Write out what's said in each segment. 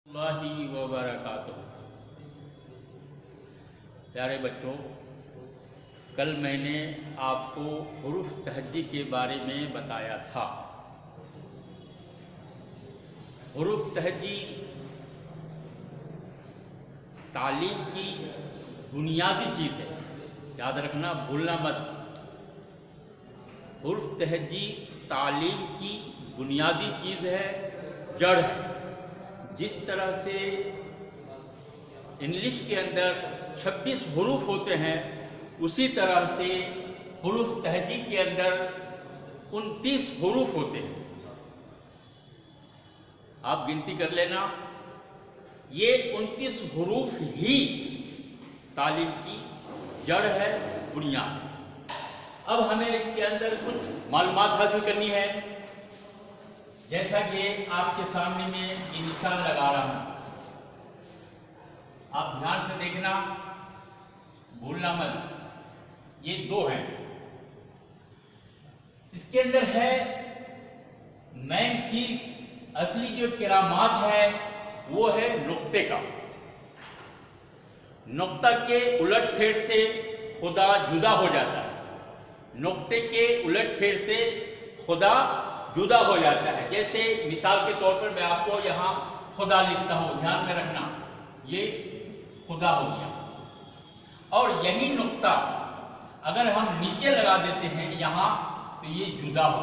اللہ وبرکاتہ۔ پیارے بچوں، کل میں نے آپ کو حروف تہجی کے بارے میں بتایا تھا۔ حروف تہجی تعلیم کی بنیادی چیز ہے، یاد رکھنا، بھولنا مت۔ حروف تہجی تعلیم کی بنیادی چیز ہے، جڑ ہے۔ جس طرح سے انگلش کے اندر 26 حروف ہوتے ہیں، اسی طرح سے حروف تہجی کے اندر 29 حروف ہوتے ہیں۔ آپ گنتی کر لینا، یہ 29 حروف ہی تعلیم کی جڑ ہے، بنیاد ہے۔ اب ہمیں اس کے اندر کچھ معلومات حاصل کرنی ہے۔ جیسا کہ آپ کے سامنے میں یہ نشان لگا رہا ہوں، آپ دھیان سے دیکھنا، بھولنا مت۔ یہ دو ہیں، اس کے اندر ہے مین چیز، اصلی جو کرامات ہے وہ ہے نقطے کا۔ نقطہ کے الٹ پھیر سے خدا جدا ہو جاتا ہے، نقطے کے الٹ پھیر سے خدا جدا ہو جاتا ہے۔ جیسے مثال کے طور پر میں آپ کو یہاں خدا لکھتا ہوں، دھیان میں رکھنا، یہ خدا ہو گیا۔ اور یہی نقطہ اگر ہم نیچے لگا دیتے ہیں یہاں، تو یہ جدا ہو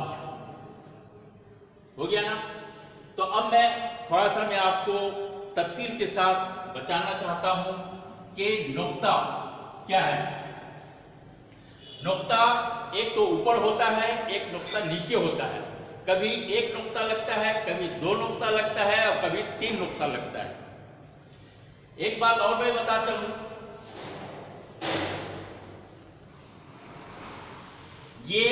گیا نا۔ تو اب میں تھوڑا سا آپ کو تفصیل کے ساتھ بتانا چاہتا ہوں کہ نقطہ کیا ہے۔ نقطہ ایک تو اوپر ہوتا ہے، ایک نقطہ نیچے ہوتا ہے۔ کبھی ایک نقطہ لگتا ہے، کبھی دو نقطہ لگتا ہے، اور کبھی 3 نقطہ لگتا ہے۔ ایک بات اور میں بتاتا ہوں، یہ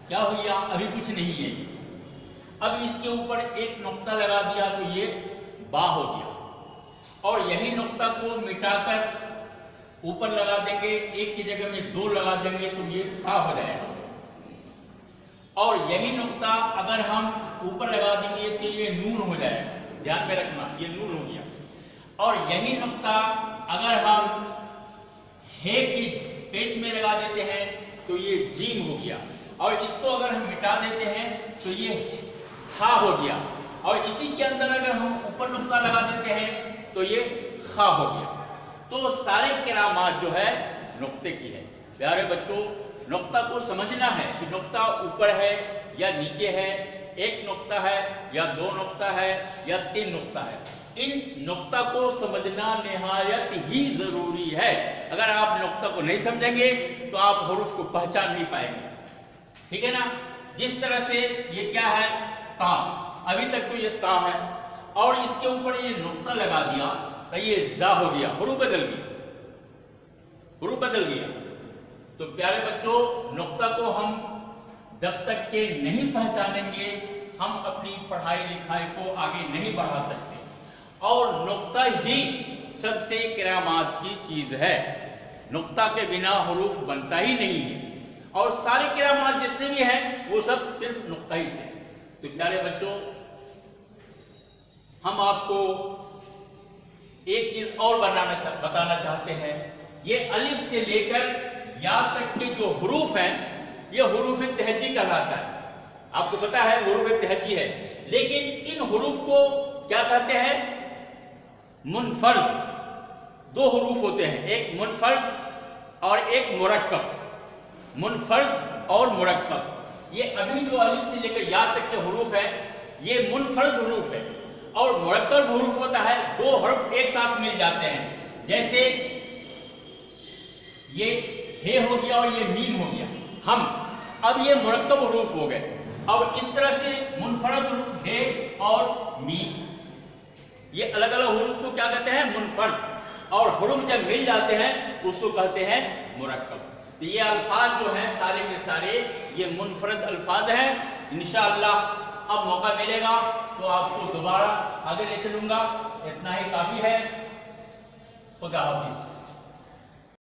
کیا ہو گیا؟ ابھی کچھ نہیں ہے۔ اب اس کے اوپر ایک نقطہ لگا دیا تو یہ با ہو گیا، اور یہی نقطہ کو مٹا کر اوپر لگا دیں گے، ایک کی جگہ میں 2 لگا دیں گے تو یہ تا ہو جائے گا۔ اور یہی نقطہ اگر ہم اوپر لگا دیں گے تو یہ نون ہو جائے گا، دھیان میں رکھنا، یہ نون ہو گیا۔ اور یہی نقطہ اگر ہم ہے کی پیٹ میں لگا دیتے ہیں تو یہ جیم ہو گیا، اور اس کو اگر ہم مٹا دیتے ہیں تو یہ خا ہو گیا، اور اسی کے اندر اگر ہم اوپر نقطہ لگا دیتے ہیں تو یہ خا ہو گیا۔ تو سارے کرامات جو ہے نقطے کی ہے۔ پیارے بچوں، نقطہ کو سمجھنا ہے کہ نقطہ اوپر ہے یا نیچے ہے، ایک نقطہ ہے یا 2 نقطہ ہے یا 3 نقطہ ہے۔ ان نقطہ کو سمجھنا نہایت ہی ضروری ہے۔ اگر آپ نقطہ کو نہیں سمجھیں گے تو آپ حروف کو پہچان نہیں پائیں گے، ٹھیک ہے نا۔ جس طرح سے یہ کیا ہے، تا، ابھی تک تو یہ تا ہے، اور اس کے اوپر یہ نقطہ لگا دیا تو یہ زا ہو گیا، حروف بدل گیا، حروف بدل گیا۔ تو پیارے بچوں، نقطہ کو ہم جب تک کہ نہیں پہچانیں گے، ہم اپنی پڑھائی لکھائی کو آگے نہیں بڑھا سکتے۔ اور نقطہ ہی سب سے کرامات کی چیز ہے، نقطہ کے بنا حروف بنتا ہی نہیں ہے، اور سارے کرامات جتنے بھی ہیں وہ سب صرف نقطہ ہی سے۔ تو پیارے بچوں، ہم آپ کو ایک چیز اور بتانا چاہتے ہیں۔ یہ الف سے لے کر یا تک کے جو حروف ہیں، یہ حروف تہجی کہلاتا ہے۔ آپ کو پتا ہے حروف تہجی ہے، لیکن ان حروف کو کیا کہتے ہیں؟ منفرد۔ 2 حروف ہوتے ہیں، ایک منفرد اور ایک مرکب۔ منفرد اور مرکب، یہ ابھی جو الف سے لے کر یا تک کے حروف ہیں، یہ منفرد حروف ہے۔ اور مرکب حروف ہوتا ہے 2 حرف ایک ساتھ مل جاتے ہیں، جیسے یہ ہے ہو گیا اور یہ میم ہو گیا، ہم، اب یہ مرکب حروف ہو گئے۔ اب اس طرح سے منفرد حروف ہے اور میم، یہ الگ الگ حروف کو کیا کہتے ہیں؟ منفرد۔ اور حروف جب مل جاتے ہیں اس کو کہتے ہیں مرکب۔ تو یہ الفاظ جو ہیں سارے کے سارے یہ منفرد الفاظ ہیں۔ انشاءاللہ اب موقع ملے گا تو آپ کو دوبارہ آگے لے چلوں گا۔ اتنا ہی کافی ہے۔ خدا حافظ۔